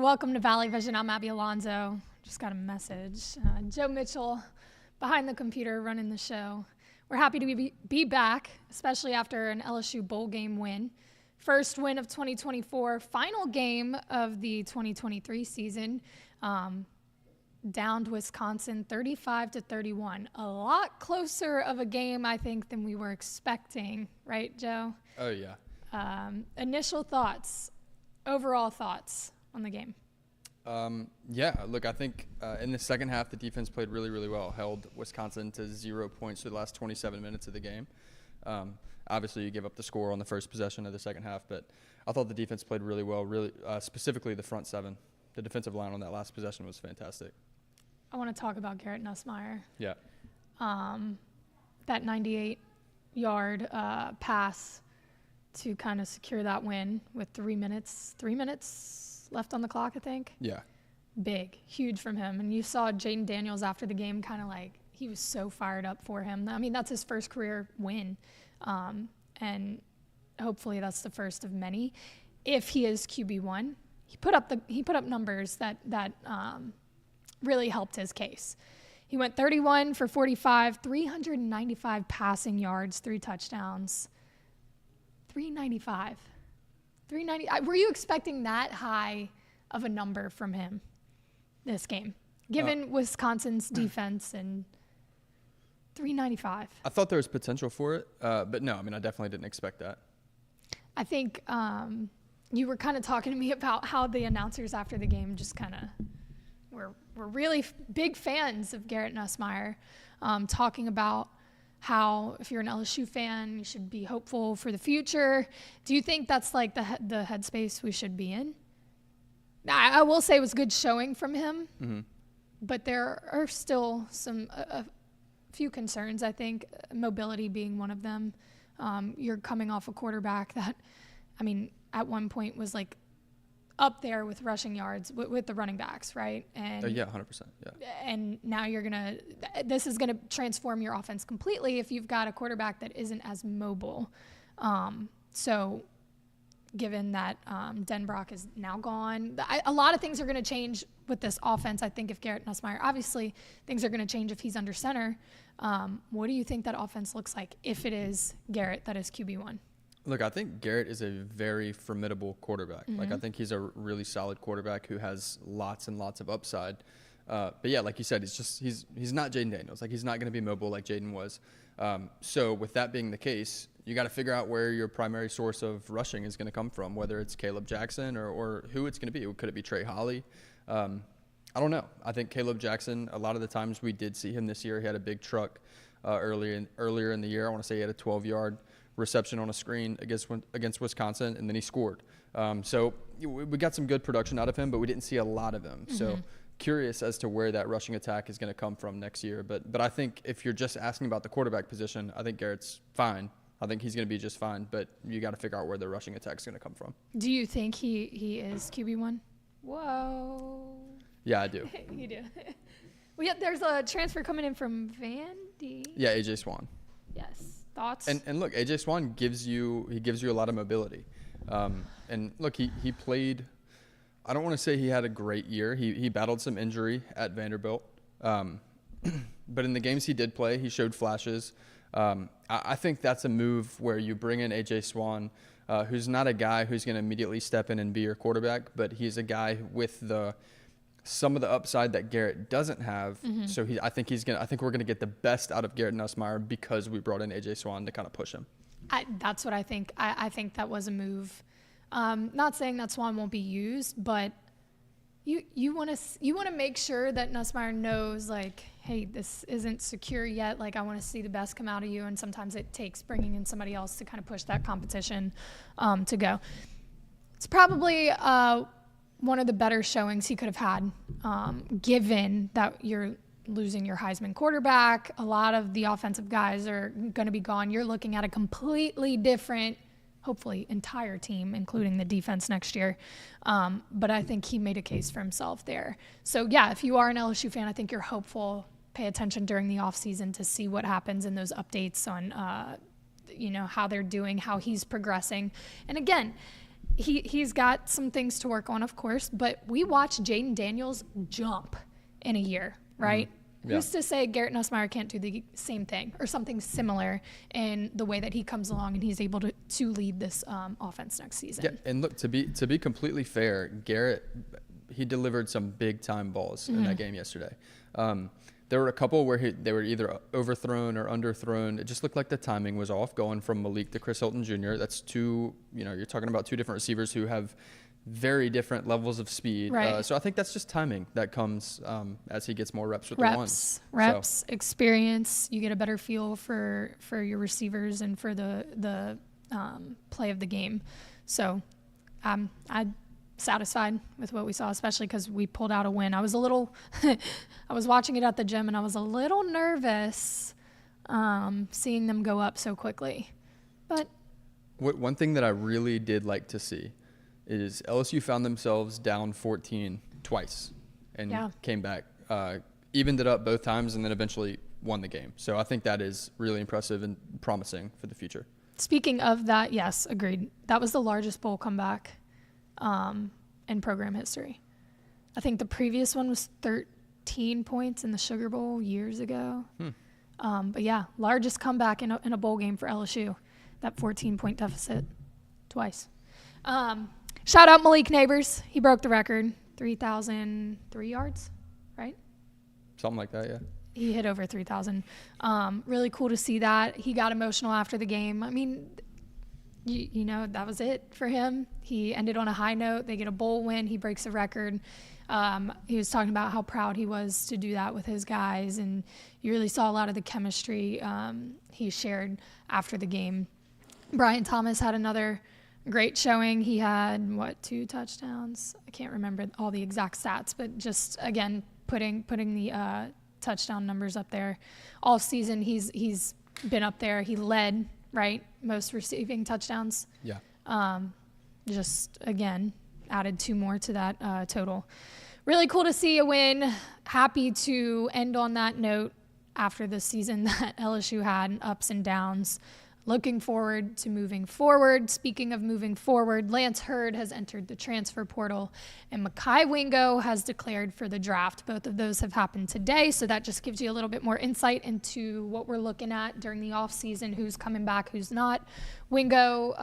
Welcome to Valley Vision. I'm Abby Alonso. Just got a message. Joe Mitchell behind the computer running the show. We're happy to be back, especially after an LSU bowl game win. First win of 2024, final game of the 2023 season. Downed Wisconsin 35-31. A lot closer of a game, I think, than we were expecting. Right, Joe? Oh, yeah. Initial thoughts, overall thoughts on the game. Look, I think in the second half, the defense played really, really well. Held Wisconsin to 0 points for the last 27 minutes of the game. Obviously, you give up the score on the first possession of the second half, but I thought the defense played really well, specifically the front seven. The defensive line on that last possession was fantastic. I want to talk about Garrett Nussmeier. Yeah. That 98-yard pass to kind of secure that win with 3 minutes left on the clock, I think. Yeah. Big, huge from him. And you saw Jaden Daniels after the game kind of like he was so fired up for him. I mean, that's his first career win. And hopefully that's the first of many. If he is QB1, he put up numbers that really helped his case. He went 31 for 45, 395 passing yards, 3 touchdowns. 395. Were you expecting that high of a number from him this game, given Wisconsin's defense and 395? I thought there was potential for it, but no, I mean, I definitely didn't expect that. I think you were kind of talking to me about how the announcers after the game just kind of were really big fans of Garrett Nussmeier, talking about how if you're an LSU fan, you should be hopeful for the future. Do you think that's like the headspace we should be in? I will say it was good showing from him, but there are still a few concerns, I think, mobility being one of them. You're coming off a quarterback that, I mean, at one point was like up there with rushing yards with the running backs, right? And 100%. Yeah. And now this is gonna transform your offense completely if you've got a quarterback that isn't as mobile. So given that Denbrock is now gone, a lot of things are gonna change with this offense. I think if Garrett Nussmeier, obviously things are gonna change if he's under center. What do you think that offense looks like if it is Garrett that is QB1? Look, I think Garrett is a very formidable quarterback. Like, I think he's a really solid quarterback who has lots and lots of upside. But yeah, like you said, he's not Jaden Daniels. Like, he's not going to be mobile like Jaden was. So with that being the case, you got to figure out where your primary source of rushing is going to come from, whether it's Caleb Jackson or who it's going to be. Could it be Trey Holly? I don't know. I think Caleb Jackson, a lot of the times we did see him this year. He had a big truck earlier in the year. I want to say he had a 12-yard reception on a screen against Wisconsin, and then he scored. So we got some good production out of him, but we didn't see a lot of him. So curious as to where that rushing attack is going to come from next year. But I think if you're just asking about the quarterback position, I think Garrett's fine. I think he's going to be just fine, but you got to figure out where the rushing attack is going to come from. Do you think he is QB1? Whoa. Yeah, I do. You do. Well, yeah, there's a transfer coming in from Vandy. Yeah, AJ Swan. Yes. Thoughts? And look, AJ Swan gives you a lot of mobility. And look, he played. I don't want to say he had a great year. He battled some injury at Vanderbilt, but in the games he did play, he showed flashes. I think that's a move where you bring in AJ Swan, who's not a guy who's going to immediately step in and be your quarterback, but he's a guy with some of the upside that Garrett doesn't have. So I think we're gonna get the best out of Garrett Nussmeier because we brought in AJ Swan to kind of push him. That's what I think. I think that was a move. Not saying that Swan won't be used, but you want to make sure that Nussmeier knows, like, hey, this isn't secure yet. Like, I want to see the best come out of you, and sometimes it takes bringing in somebody else to kind of push that competition to go. It's probably one of the better showings he could have had, given that you're losing your Heisman quarterback. A lot of the offensive guys are going to be gone. You're looking at a completely different, hopefully entire team, including the defense next year. But I think he made a case for himself there. So, yeah, if you are an LSU fan, I think you're hopeful. Pay attention during the offseason to see what happens in those updates on, how they're doing, how he's progressing. And, again, he's got some things to work on, of course, but we watched Jaden Daniels jump in a year, right? Yeah. Who's to say Garrett Nussmeier can't do the same thing or something similar in the way that he comes along and he's able to lead this offense next season? Yeah, and look, to be completely fair, Garrett, he delivered some big time balls in that game yesterday. There were a couple where they were either overthrown or underthrown. It just looked like the timing was off, going from Malik to Chris Hilton Jr. That's two, you're talking about two different receivers who have very different levels of speed. Right. So I think that's just timing that comes as he gets more reps with the ones. Reps, experience. You get a better feel for your receivers and for the play of the game. So I'm satisfied with what we saw, especially because we pulled out a win. I was a little I was watching it at the gym and I was a little nervous seeing them go up so quickly. But one thing that I really did like to see is LSU found themselves down 14 twice and came back, evened it up both times, and then eventually won the game. So I think that is really impressive and promising for the future. Speaking of that, yes, agreed. That was the largest bowl comeback in program history. I think the previous one was 13 points in the Sugar Bowl years ago. But yeah, largest comeback in a bowl game for LSU. That 14-point deficit twice. Shout out Malik Nabers. He broke the record, 3,003 yards, right? Something like that, yeah. He hit over 3,000. Really cool to see that. He got emotional after the game. I mean, you know, that was it for him. He ended on a high note. They get a bowl win. He breaks a record. He was talking about how proud he was to do that with his guys, and you really saw a lot of the chemistry he shared after the game. Brian Thomas had another great showing. He had, 2 touchdowns? I can't remember all the exact stats, but just, again, putting the touchdown numbers up there. All season, he's been up there. He led, right, most receiving touchdowns. Yeah. Just, again, added 2 more to that total. Really cool to see a win. Happy to end on that note after the season that LSU had, ups and downs. Looking forward to moving forward. Speaking of moving forward, Lance Hurd has entered the transfer portal, and Mekhi Wingo has declared for the draft. Both of those have happened today, so that just gives you a little bit more insight into what we're looking at during the offseason, who's coming back, who's not. Wingo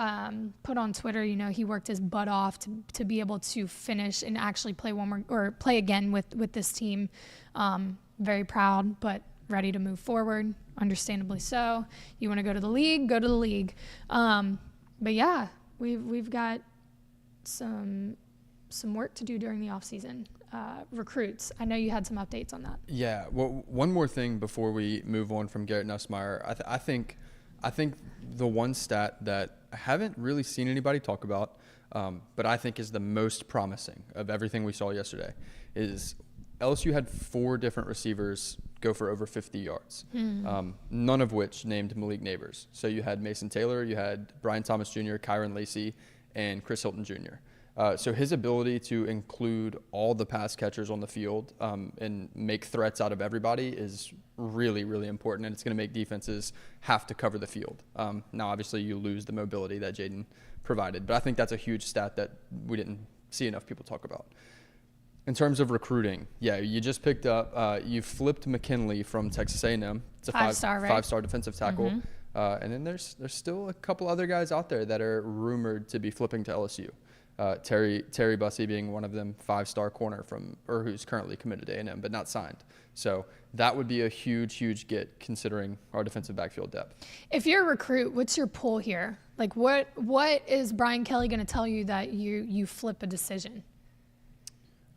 put on Twitter, he worked his butt off to be able to finish and actually play play again with this team. Very proud, but ready to move forward, understandably so. You want to go to the league, go to the league. But yeah, we've got some work to do during the offseason. Recruits, I know you had some updates on that. Yeah, well, one more thing before we move on from Garrett Nussmeier. I think the one stat that I haven't really seen anybody talk about, but I think is the most promising of everything we saw yesterday, is LSU had 4 different receivers go for over 50 yards, none of which named Malik Nabers. So you had Mason Taylor, you had Brian Thomas Jr., Kyron Lacey, and Chris Hilton Jr. So his ability to include all the pass catchers on the field and make threats out of everybody is really, really important, and it's going to make defenses have to cover the field. Now, obviously, you lose the mobility that Jaden provided, but I think that's a huge stat that we didn't see enough people talk about. In terms of recruiting, yeah, you just picked up, you flipped McKinley from Texas A&M. It's a five-star defensive tackle. And then there's still a couple other guys out there that are rumored to be flipping to LSU. Terry Bussey being one of them, 5-star corner who's currently committed to A&M but not signed. So that would be a huge get considering our defensive backfield depth. If you're a recruit, what's your pull here? Like what is Brian Kelly going to tell you that you flip a decision?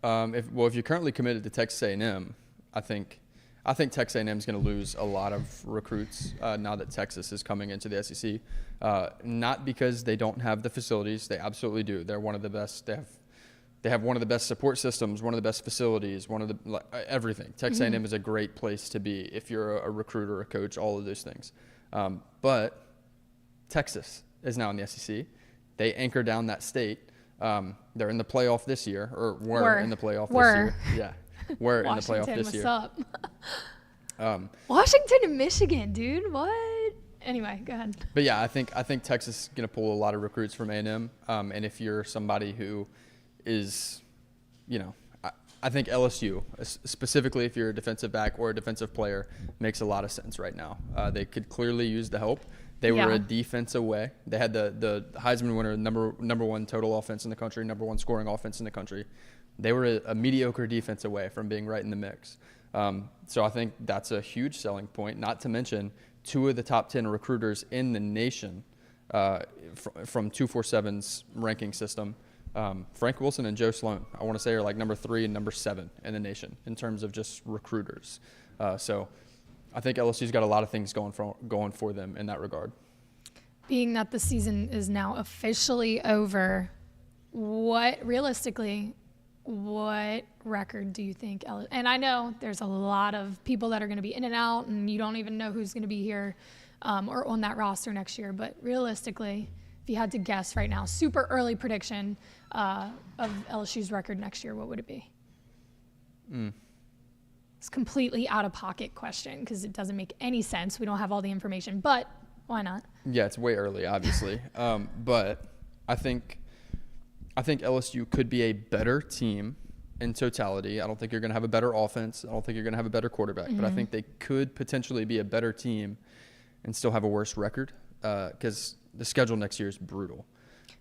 If you're currently committed to Texas A&M, I think Texas A&M is going to lose a lot of recruits now that Texas is coming into the SEC. Not because they don't have the facilities; they absolutely do. They're one of the best. They have one of the best support systems, one of the best facilities, everything. Texas A&M is a great place to be if you're a recruiter, a coach, all of those things. But Texas is now in the SEC. They anchor down that state. They're in the playoff this year, or were in the playoff this year. Yeah, we're in the playoff this year. What's up? Washington and Michigan, dude. What? Anyway, go ahead. But yeah, I think Texas is going to pull a lot of recruits from A&M. And if you're somebody who is, I think LSU, specifically if you're a defensive back or a defensive player, makes a lot of sense right now. They could clearly use the help. They were a defense away. They had the Heisman winner, number one total offense in the country, number one scoring offense in the country. They were a mediocre defense away from being right in the mix. So I think that's a huge selling point, not to mention 2 of the top 10 recruiters in the nation from 247's ranking system. Frank Wilson and Joe Sloan, I want to say, are like number 3 and number 7 in the nation in terms of just recruiters. So I think LSU's got a lot of things going for them in that regard. Being that the season is now officially over, what record do you think and I know there's a lot of people that are going to be in and out, and you don't even know who's going to be here or on that roster next year, but realistically, if you had to guess right now, super early prediction of LSU's record next year, what would it be? It's completely out of pocket question because it doesn't make any sense. We don't have all the information, but why not? Yeah, it's way early, obviously. But I think LSU could be a better team in totality. I don't think you're going to have a better offense. I don't think you're going to have a better quarterback. But I think they could potentially be a better team and still have a worse record because the schedule next year is brutal.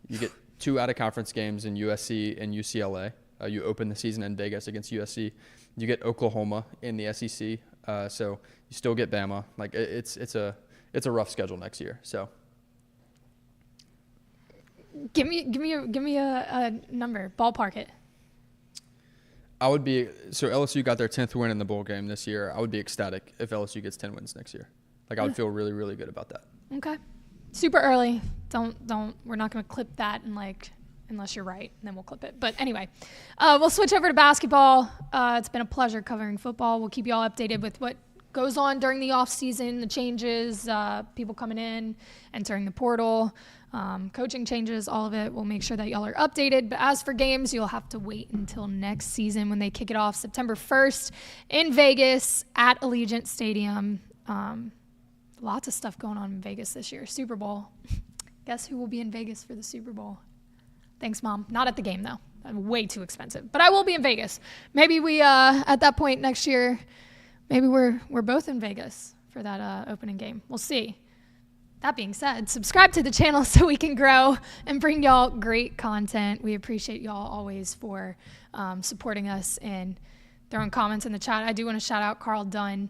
You get 2 out-of-conference games in USC and UCLA. You open the season in Vegas against USC. You get Oklahoma in the SEC. So you still get Bama. Like it's a rough schedule next year. So. Give me a number, ballpark it. So LSU got their 10th win in the bowl game this year. I would be ecstatic if LSU gets 10 wins next year. Like I would feel really, really good about that. Okay. Super early. We're not going to clip that unless you're right, and then we'll clip it. But anyway, we'll switch over to basketball. It's been a pleasure covering football. We'll keep you all updated with what goes on during the off season, the changes, people coming in, entering the portal, coaching changes, all of it. We'll make sure that y'all are updated. But as for games, you'll have to wait until next season when they kick it off September 1st in Vegas at Allegiant Stadium. Lots of stuff going on in Vegas this year. Super Bowl. Guess who will be in Vegas for the Super Bowl? Thanks, Mom. Not at the game, though. Way too expensive. But I will be in Vegas. Maybe we, at that point next year, maybe we're both in Vegas for that opening game. We'll see. That being said, subscribe to the channel so we can grow and bring y'all great content. We appreciate y'all always for supporting us and throwing comments in the chat. I do want to shout out Carl Dunn,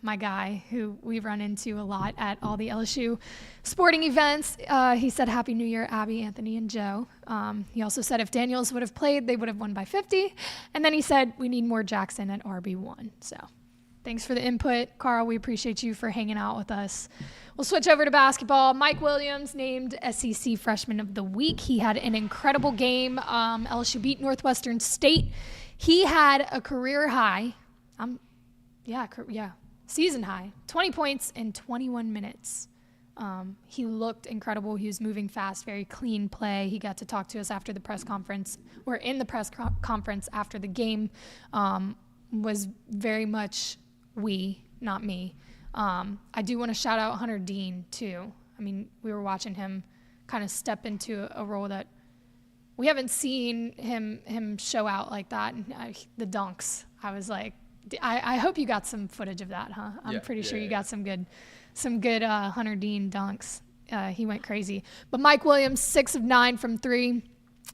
my guy who we run into a lot at all the LSU sporting events. He said, Happy New Year, Abby, Anthony, and Joe. He also said if Daniels would have played, they would have won by 50. And then he said, we need more Jackson at RB1. So thanks for the input, Carl. We appreciate you for hanging out with us. We'll switch over to basketball. Mike Williams named SEC Freshman of the Week. He had an incredible game. LSU beat Northwestern State. He had a career high. Season high. 20 points in 21 minutes. He looked incredible. He was moving fast, very clean play. He got to talk to us after the press conference, or in the press conference after the game. Was very much we, not me. I do want to shout out Hunter Dean, too. I mean, we were watching him kind of step into a role that we haven't seen him show out like that. And the dunks, I was like, I hope you got some footage of that, huh? I'm pretty sure you got some good Hunter Dean dunks. He went crazy. But Mike Williams, 6 of 9 from 3.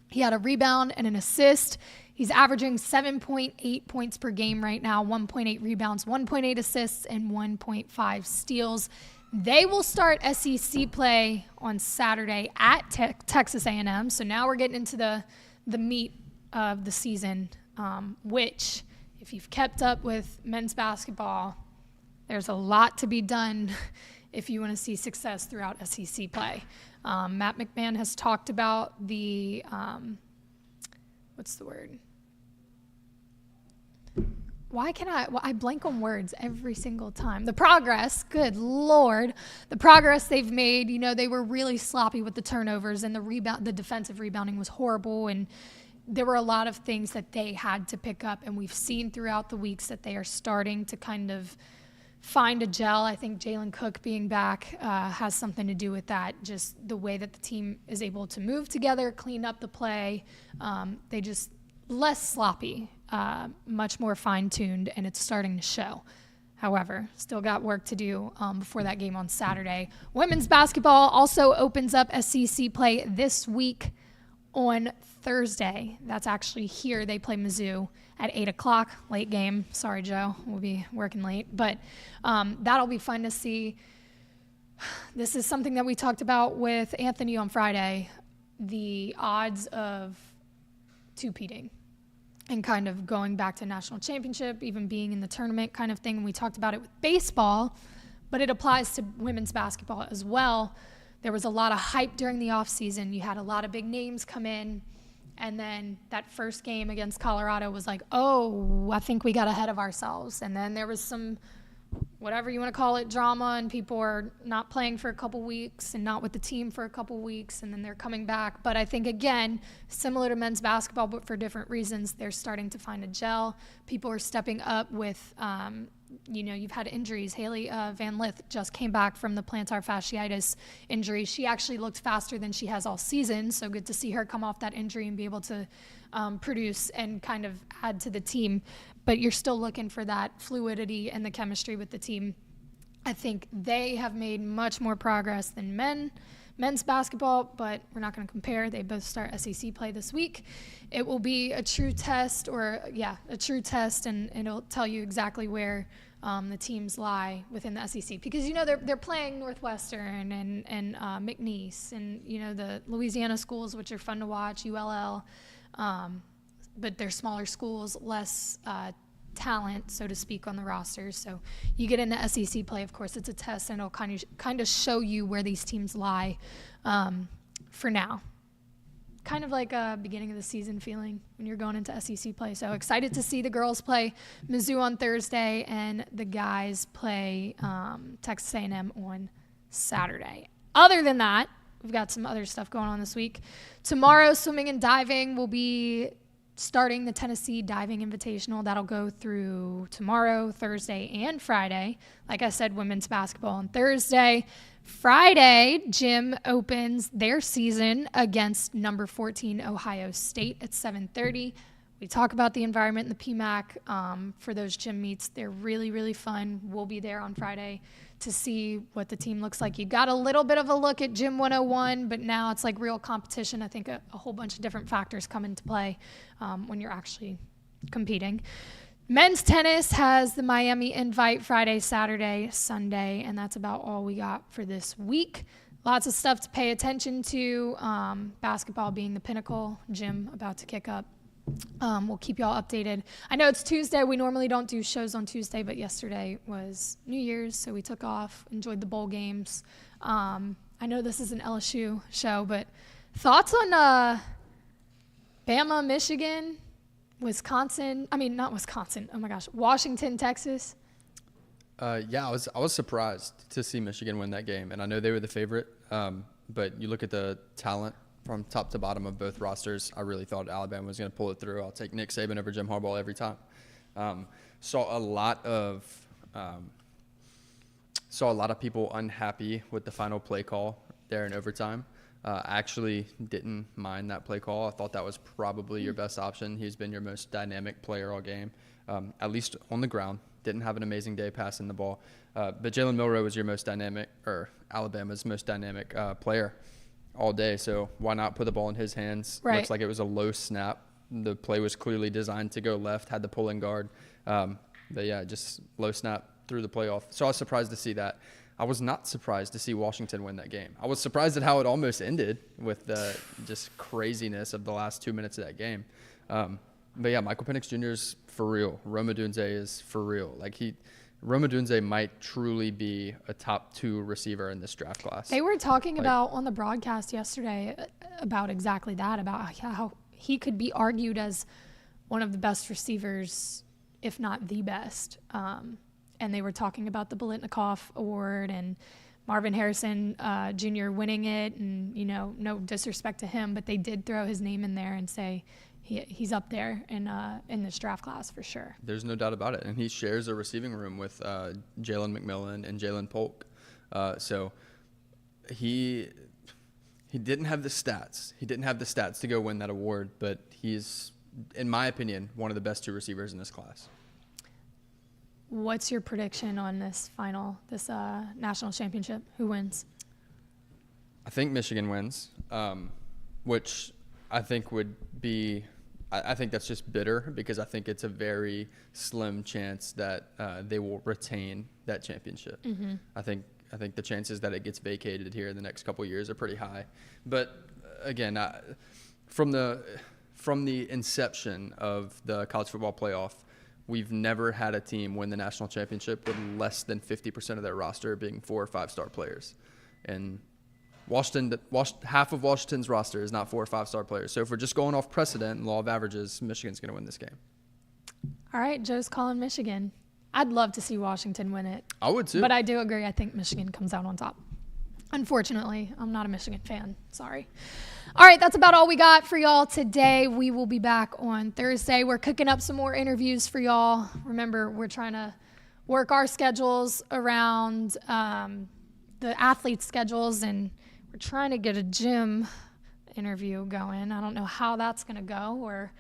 He had a rebound and an assist. He's averaging 7.8 points per game right now, 1.8 rebounds, 1.8 assists, and 1.5 steals. They will start SEC play on Saturday at Texas A&M. So now we're getting into the meat of the season, which, if you've kept up with men's basketball, there's a lot to be done if you want to see success throughout SEC play. Matt McMahon has talked about the, what's the word? Why can I blank on words every single time. The progress, good Lord, the progress they've made. You know, they were really sloppy with the turnovers, and the defensive rebounding was horrible, and there were a lot of things that they had to pick up, and we've seen throughout the weeks that they are starting to kind of find a gel. I think Jalen Cook being back has something to do with that. Just the way that the team is able to move together, clean up the play. They just less sloppy, much more fine-tuned, and it's starting to show. However, still got work to do before that game on Saturday. Women's basketball also opens up SEC play this week on Thursday. That's actually here. They play Mizzou at 8 o'clock, late game. Sorry, Joe. We'll be working late. But that'll be fun to see. This is something that we talked about with Anthony on Friday, the odds of two-peating and kind of going back to national championship, even being in the tournament kind of thing. And we talked about it with baseball, but it applies to women's basketball as well. There was a lot of hype during the offseason. You had a lot of big names come in. And then that first game against Colorado was like, oh, I think we got ahead of ourselves. And then there was some, whatever you want to call it, drama, and people are not playing for a couple weeks and not with the team for a couple weeks, and then they're coming back. But I think, again, similar to men's basketball, but for different reasons, they're starting to find a gel. People are stepping up with, you've had injuries. Haley Van Lith just came back from the plantar fasciitis injury. She actually looked faster than she has all season, so good to see her come off that injury and be able to produce and kind of add to the team. But you're still looking for that fluidity and the chemistry with the team. I think they have made much more progress than men's basketball, but we're not going to compare. They both start SEC play this week. It will be a true test, and it'll tell you exactly where the teams lie within the SEC, because they're playing Northwestern and McNeese and the Louisiana schools, which are fun to watch, ULL. But they're smaller schools, less talent, so to speak, on the rosters. So you get into SEC play, of course, it's a test, and it'll kind of show you where these teams lie for now. Kind of like a beginning of the season feeling when you're going into SEC play. So excited to see the girls play Mizzou on Thursday and the guys play Texas A&M on Saturday. Other than that, we've got some other stuff going on this week. Tomorrow, swimming and diving will be starting the Tennessee Diving Invitational. That'll go through tomorrow, Thursday, and Friday. Like I said, women's basketball on Thursday. Friday, gym opens their season against number 14 Ohio State at 7:30. We talk about the environment in the PMAC for those gym meets. They're really, really fun. We'll be there on Friday to see what the team looks like. You got a little bit of a look at Gym 101, but now it's like real competition. I think a whole bunch of different factors come into play when you're actually competing. Men's tennis has the Miami Invite Friday, Saturday, Sunday, and that's about all we got for this week. Lots of stuff to pay attention to, basketball being the pinnacle, gym about to kick up. We'll keep y'all updated. I know it's Tuesday. We normally don't do shows on Tuesday, but yesterday was New Year's, so we took off, enjoyed the bowl games. I know this is an LSU show, but thoughts on Bama, Michigan, Wisconsin? I mean, not Wisconsin. Oh my gosh, Washington, Texas. Yeah, I was surprised to see Michigan win that game, and I know they were the favorite. But you look at the talent from top to bottom of both rosters. I really thought Alabama was going to pull it through. I'll take Nick Saban over Jim Harbaugh every time. Saw a lot of people unhappy with the final play call there in overtime. I actually didn't mind that play call. I thought that was probably your best option. He's been your most dynamic player all game, at least on the ground. Didn't have an amazing day passing the ball. But Jalen Milroe was your most dynamic, or Alabama's most dynamic player all day. So why not put the ball in his hands? Right. Looks like it was a low snap. The play was clearly designed to go left, had the pulling guard. But yeah, just low snap through the playoff. So I was surprised to see that. I was not surprised to see Washington win that game. I was surprised at how it almost ended with the just craziness of the last 2 minutes of that game. But yeah, Michael Penix Jr. is for real. Rome Odunze is for real. Rome Odunze might truly be a top 2 receiver in this draft class. They were talking about on the broadcast yesterday about exactly that, about how he could be argued as one of the best receivers, if not the best. And they were talking about the Biletnikoff Award and Marvin Harrison Jr. winning it. And, no disrespect to him, but they did throw his name in there and say he's up there in this draft class for sure. There's no doubt about it. And he shares a receiving room with Jalen McMillan and Jalen Polk. So he didn't have the stats. He didn't have the stats to go win that award, but he's, in my opinion, one of the best 2 receivers in this class. What's your prediction on this national championship? Who wins? I think Michigan wins, which I think would be – I think that's just bitter because I think it's a very slim chance that they will retain that championship. Mm-hmm. I think the chances that it gets vacated here in the next couple of years are pretty high. But, again, from the inception of the college football playoff, we've never had a team win the national championship with less than 50% of their roster being 4 or 5-star players. And half of Washington's roster is not 4 or 5-star players. So if we're just going off precedent and law of averages, Michigan's going to win this game. All right, Joe's calling Michigan. I'd love to see Washington win it. I would too. But I do agree. I think Michigan comes out on top. Unfortunately, I'm not a Michigan fan. Sorry. All right, that's about all we got for y'all today. We will be back on Thursday. We're cooking up some more interviews for y'all. Remember, we're trying to work our schedules around the athletes' schedules, and we're trying to get a gym interview going. I don't know how that's going to go or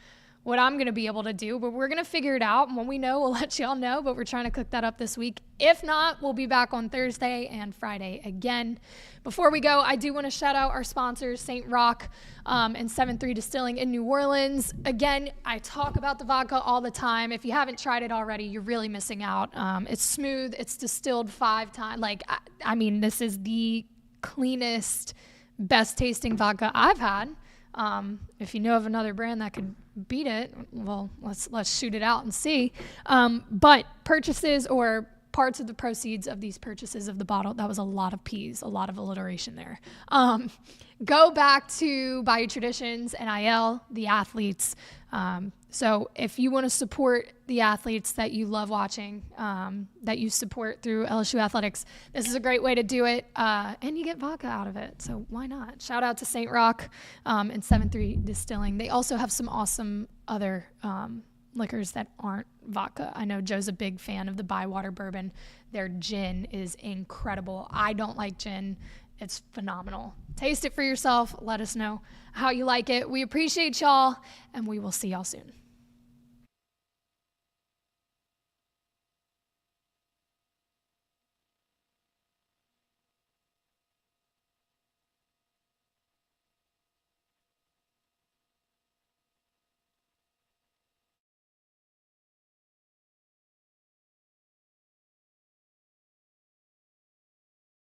what I'm going to be able to do, but we're going to figure it out. And when we know, we'll let y'all know, but we're trying to cook that up this week. If not, we'll be back on Thursday and Friday again. Before we go, I do want to shout out our sponsors, St. Rock and 7-3 Distilling in New Orleans. Again, I talk about the vodka all the time. If you haven't tried it already, you're really missing out. It's smooth. It's distilled 5 times. I mean, this is the cleanest, best tasting vodka I've had. If you know of another brand that could beat it, well, let's shoot it out and see. But purchases or parts of the proceeds of these purchases of the bottle, that was a lot of P's, a lot of alliteration there. Go back to Bayou Traditions, NIL, the athletes. So if you want to support the athletes that you love watching, that you support through LSU Athletics, this is a great way to do it. And you get vodka out of it. So why not? Shout out to St. Rock and 7-3 Distilling. They also have some awesome other liquors that aren't vodka. I know Joe's a big fan of the Bywater bourbon. Their gin is incredible. I don't like gin. It's phenomenal. Taste it for yourself. Let us know how you like it. We appreciate y'all, and we will see y'all soon.